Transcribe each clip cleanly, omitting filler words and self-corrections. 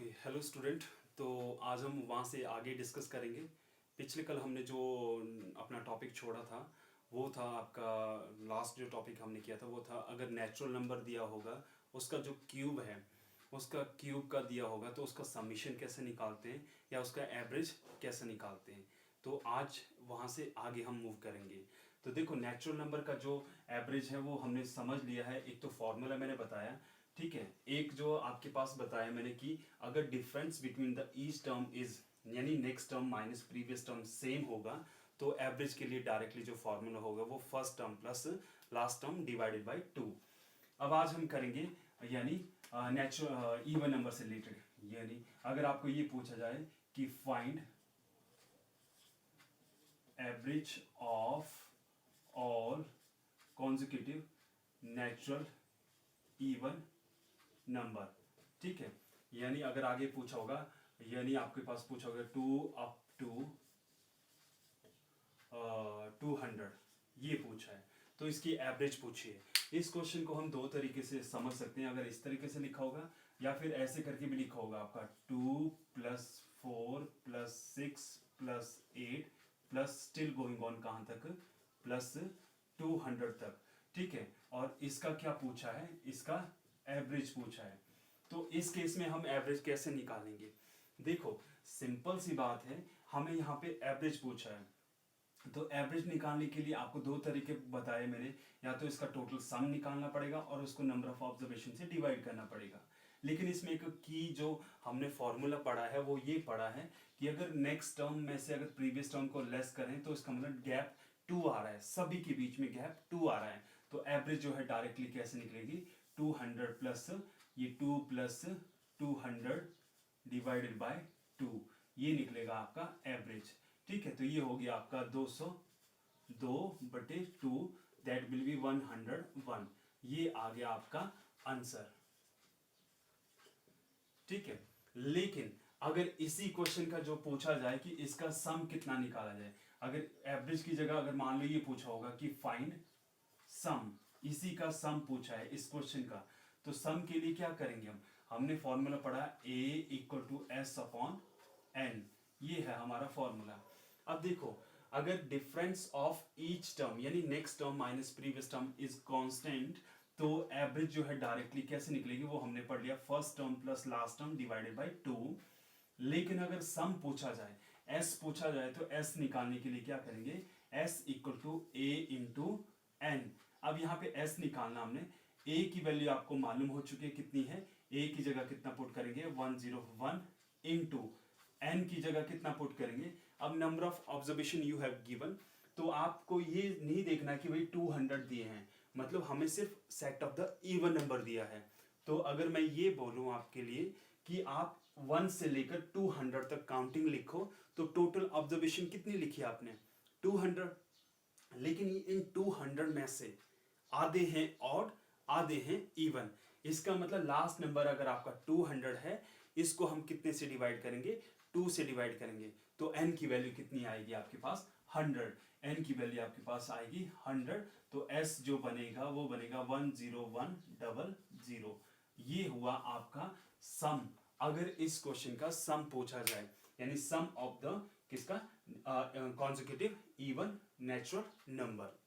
Hello student. तो आज हम वहाँ से आगे डिस्कस करेंगे। पिछले कल हमने जो अपना टॉपिक छोड़ा था वो था आपका लास्ट जो टॉपिक हमने किया था वो था अगर नेचुरल नंबर दिया होगा उसका जो क्यूब है उसका क्यूब का दिया होगा तो उसका समीशन कैसे निकालते हैं या उसका एवरेज कैसे निकालते हैं। तो आज वहाँ से आगे हम मूव करेंगे। तो देखो नेचुरल नंबर का जो एवरेज है वो हमने समझ लिया है। एक तो फॉर्मूला मैंने बताया, ठीक है। एक जो आपके पास बताया मैंने कि अगर difference between the each term is यानी next term minus previous term same होगा तो एवरेज के लिए डायरेक्टली जो फॉर्मूला होगा वो first term plus last term divided by 2। अब आज हम करेंगे यानी नेचुरल इवन नंबर से रिलेटेड। यानी अगर आपको ये पूछा जाए कि find average of all consecutive natural even number, ठीक है। यानी अगर आगे पूछा होगा यानी आपके पास पूछा होगा 2 अप टू 200 ये पूछा है तो इसकी एवरेज पूछिए। इस क्वेश्चन को हम दो तरीके से समझ सकते हैं। अगर इस तरीके से लिखा होगा या फिर ऐसे करके भी लिखा होगा आपका 2 plus 4 plus 6 plus 8 plus still going on कहां तक प्लस 200 तक, ठीक है। और इसका क्या पूछा है, इसका एवरेज पूछा है। तो इस केस में हम एवरेज कैसे निकालेंगे। देखो सिंपल सी बात है, हमें यहाँ पे एवरेज पूछा है तो एवरेज निकालने के लिए आपको दो तरीके बताए मैंने। या तो इसका टोटल सम निकालना पड़ेगा और उसको नंबर ऑफ ऑब्जर्वेशन से डिवाइड करना पड़ेगा। लेकिन इसमें एक की जो हमने फॉर्मूला पढ़ा है वो ये पढ़ा है कि अगर नेक्स्ट टर्म में से अगर प्रीवियस टर्म को लेस करें तो इसका मतलब गैप 2 आ रहा है, सभी के बीच में गैप 2 आ रहा है। तो एवरेज जो है डायरेक्टली कैसे निकलेगी 200 प्लस ये 2 प्लस 200 डिवाइडेड बाय 2 ये निकलेगा आपका एवरेज, ठीक है। तो ये हो गया आपका 202/2 दैट विल बी 101। ये आ गया आपका आंसर, ठीक है। लेकिन अगर इसी क्वेश्चन का जो पूछा जाए कि इसका सम कितना निकाला जाए, अगर एवरेज की जगह अगर मान लो ये पूछा होगा कि फाइंड सम, इसी का सम पूछा है इस क्वेश्चन का, तो सम के लिए क्या करेंगे हमने फॉर्मूला पढ़ा A equal to S upon N, ये है हमारा फॉर्मूला। अब देखो अगर डिफरेंस ऑफ ईच टर्म यानी next term minus previous term is constant तो एवरेज जो है डायरेक्टली कैसे निकलेगी वो हमने पढ़ लिया first term plus last term divided by 2। लेकिन अगर सम पूछा जाए, एस पूछा जाए तो एस निकालने के लिए क्या करेंगे S equal to A into N. अब यहाँ पे एस निकालना हमने, ए की वैल्यू आपको मालूम हो चुकी है कितनी है, ए की जगह कितना पुट करेंगे 101 इंटू एन की जगह कितना पुट करेंगे। अब number of observation you have given, तो आपको ये नहीं देखना कि भाई 200 दिए हैं, मतलब हमें सिर्फ set of the even number दिया है। तो अगर मैं ये बोलूं आपके लिए कि आप 1 से लेकर 200 तक काउंटिंग लिखो तो टोटल ऑब्जर्वेशन कितनी लिखी आपने 200। लेकिन इन 200 में से आधे हैं ऑड आधे हैं इवन। इसका मतलब लास्ट नंबर अगर आपका 200 है इसको हम कितने से डिवाइड करेंगे 2 से डिवाइड करेंगे तो n की वैल्यू कितनी आएगी आपके पास 100। n की वैल्यू आपके पास आएगी 100 तो s जो बनेगा वो बनेगा 10100। ये हुआ आपका सम। अगर इस क्वेश्चन का सम पूछा जाए यानी सम ऑफ द किसका consecutive even natural number,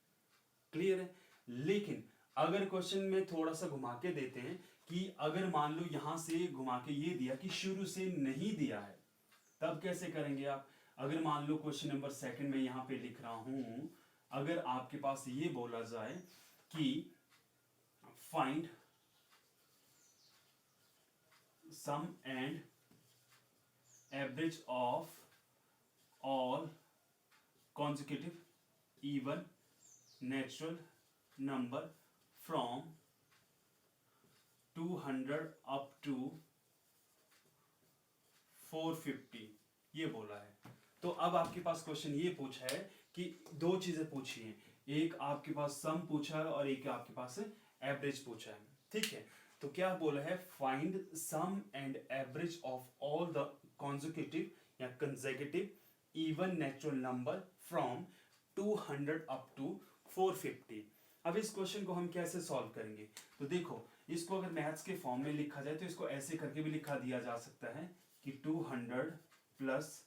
clear है। लेकिन अगर क्वेश्चन में थोड़ा सा घुमा के देते हैं कि अगर मान लो यहां से घुमा के ये दिया कि शुरू से नहीं दिया है तब कैसे करेंगे आप। अगर मान लो क्वेश्चन नंबर सेकंड में यहां पे लिख रहा हूं, अगर आपके पास ये बोला जाए कि find sum and average of all consecutive even natural number from 200 up to 450 ये बोला है। तो अब आपके पास क्वेश्चन ये पूछा है कि दो चीजें पूछी हैं, एक आपके पास सम पूछा है और एक आपके पास एवरेज पूछा है, ठीक है। तो क्या बोला है find sum and average of all the consecutive या consecutive even natural number from 200 up to 450। अब इस क्वेश्चन को हम कैसे सॉल्व करेंगे, तो देखो इसको अगर मैथ्स के फॉर्म में लिखा जाए तो इसको ऐसे करके भी लिखा दिया जा सकता है कि 200 plus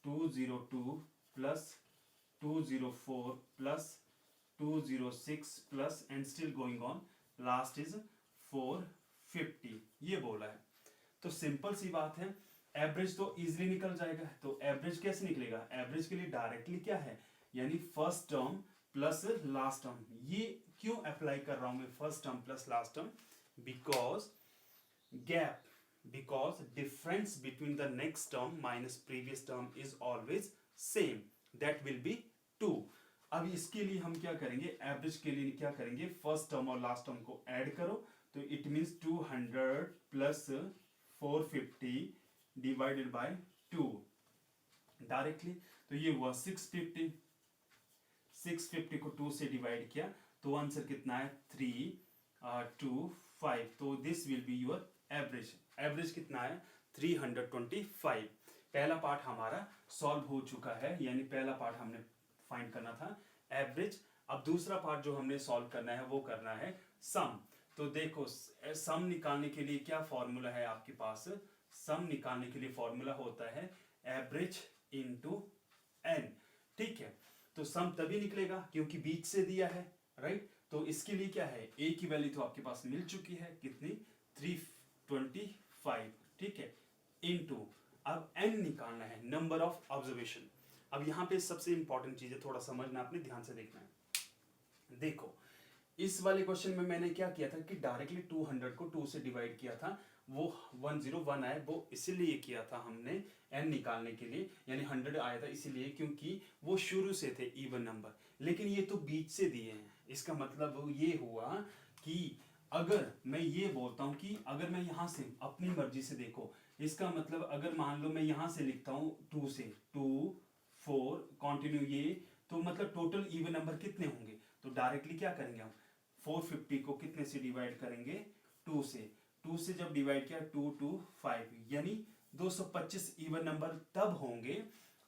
202 plus 204 plus 206 plus and still going on, last is 450, ये बोला है। तो सिंपल सी बात है, एवरेज तो इजीली निकल जाएगा। तो एवरेज कैसे निकलेगा? एवरेज के लिए डायरेक्टली क्या है, यानी first term plus last term. ये क्यों अप्लाई कर रहा हूं मैं first term plus last term? Because gap, because difference between the next term minus previous term is always same, that will be 2। अब इसके लिए हम क्या करेंगे, एवरेज के लिए क्या करेंगे, फर्स्ट टर्म और लास्ट टर्म को ऐड करो, तो it means 200 plus 450 divided by 2 directly, तो ये हुआ 650। 650 को 2 से डिवाइड किया तो आंसर कितना है 325। तो this will be your average. Average कितना है 325। पहला पार्ट हमारा सॉल्व हो चुका है, यानी पहला पार्ट हमने फाइंड करना था एवरेज। अब दूसरा पार्ट जो हमने सॉल्व करना है वो करना है सम। तो देखो सम निकालने के लिए क्या फॉर्मूला है आपके पास, सम निकालने के लिए फॉर्मूला होता है एवरेज इनटू एन, ठीक है। तो सम तभी निकलेगा क्योंकि बीच से दिया है, राइट। तो इसके लिए क्या है, ए की वैल्यू तो आपके पास मिल चुकी है, कितनी 325, ठीक है, इनटू अब एन निकालना है, नंबर ऑफ ऑब्जर्वेशन। अब यहां पे सबसे इंपॉर्टेंट चीज है, थोड़ा समझना, आपने ध्यान से देखना है। देखो इस वाले क्वेश्चन में मैंने क्या किया था कि डायरेक्टली 200 को 2 से डिवाइड किया था, वो 101 आया, वो इसीलिए किया था हमने एन निकालने के लिए, यानी 100 आया था इसीलिए क्योंकि वो शुरू से थे इवन नंबर, लेकिन ये तो बीच से दिए हैं। इसका मतलब ये हुआ कि अगर मैं ये बोलता हूं कि अगर मैं यहां से अपनी मर्जी से, देखो इसका मतलब अगर मान लो मैं यहां से लिखता हूं 2 से 2 4 कंटिन्यू ये, तो मतलब टोटल इवन नंबर कितने होंगे, तो डायरेक्टली क्या करेंगे हम 450 को कितने से डिवाइड करेंगे 2 से, 2 से जब डिवाइड किया 225, यानी 225 इवन नंबर तब होंगे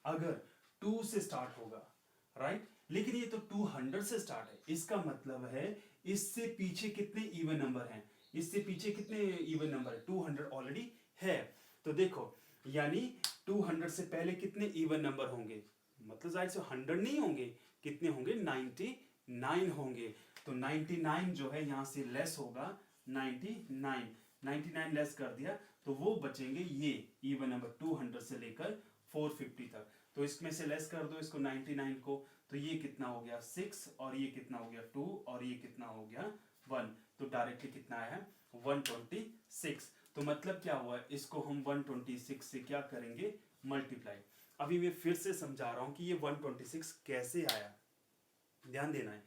अगर 2 से स्टार्ट होगा, राइट। लेकिन ये तो 200 से स्टार्ट है, इसका मतलब है इससे पीछे कितने इवन नंबर हैं, इससे पीछे कितने इवन नंबर है, 200 ऑलरेडी है। तो देखो यानी 200 से पहले कितने इवन नंबर होंगे, मतलब जाहिर से 100 नहीं होंगे, कितने होंगे 99 होंगे। तो 99 जो है यहां से लेस होगा 99 लेस कर दिया तो वो बचेंगे ये इवन नंबर 200 से लेकर 450 तक। तो इसमें से लेस कर दो इसको 99 को, तो ये कितना हो गया 6 और ये कितना हो गया 2 और ये कितना हो गया 1, तो डायरेक्टली कितना आया 126। तो मतलब क्या हुआ, इसको हम 126 से क्या करेंगे मल्टीप्लाई। अभी मैं फिर से समझा रहा हूं कि ये 126 कैसे आया, ध्यान देना है।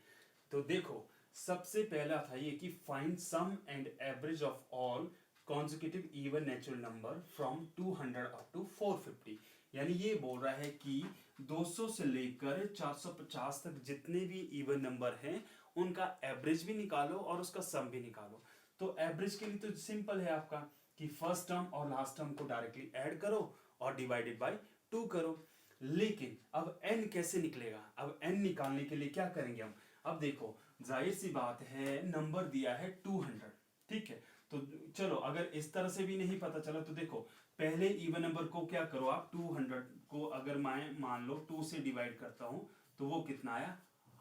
तो देखो सबसे पहला था ये कि find sum and average of all consecutive even natural number from 200 up to 450, यानी ये बोल रहा है कि 200 से लेकर 450 तक जितने भी इवन नंबर हैं उनका एवरेज भी निकालो और उसका सम भी निकालो। तो एवरेज के लिए तो सिंपल है आपका कि फर्स्ट टर्म और लास्ट टर्म को डायरेक्टली ऐड करो और डिवाइडेड बाय 2 करो। लेकिन अब n कैसे निकलेगा, अब n निकालने के लिए क्या करेंगे हम, अब देखो जाहिर सी बात है नंबर दिया है 200, ठीक है। तो चलो अगर इस तरह से भी नहीं पता चला तो देखो पहले इवन नंबर को क्या करो आप 200 को अगर मैं मान लो 2 से डिवाइड करता हूं तो वो कितना आया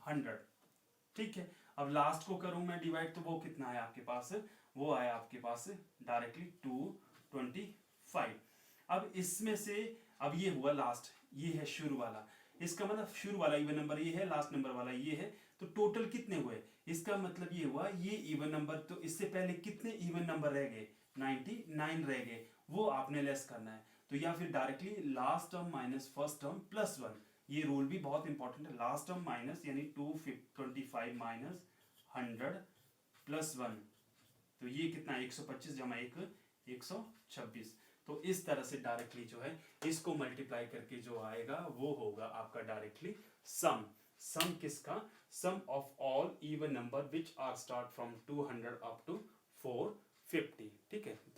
100, ठीक है। अब लास्ट को करूं मैं डिवाइड तो वो कितना आया आपके पास, वो आया आपके पास डायरेक्टली 225। अब इसमें से अब ये हुआ लास्ट, ये है शुरू वाला, इसका मतलब शुरू वाला इवन नंबर ये है, लास्ट नंबर वाला ये है, तो टोटल कितने हुए, इसका मतलब ये हुआ ये इवन नंबर, तो इससे पहले कितने इवन नंबर रह गए 99 रह गए, वो आपने लेस करना है। तो या फिर directly last term minus first term plus 1, ये रूल भी बहुत इंपॉर्टेंट है, लास्ट टर्म माइनस यानी 225 माइनस 100 प्लस 1, तो ये कितना 125 जमा 1 126। तो इस तरह से डायरेक्टली जो है इसको मल्टीप्लाई करके जो आएगा वो होगा आपका डायरेक्टली सम। सम किसका, sum of all even number which are start from 200 up to 450, ठीक है। तो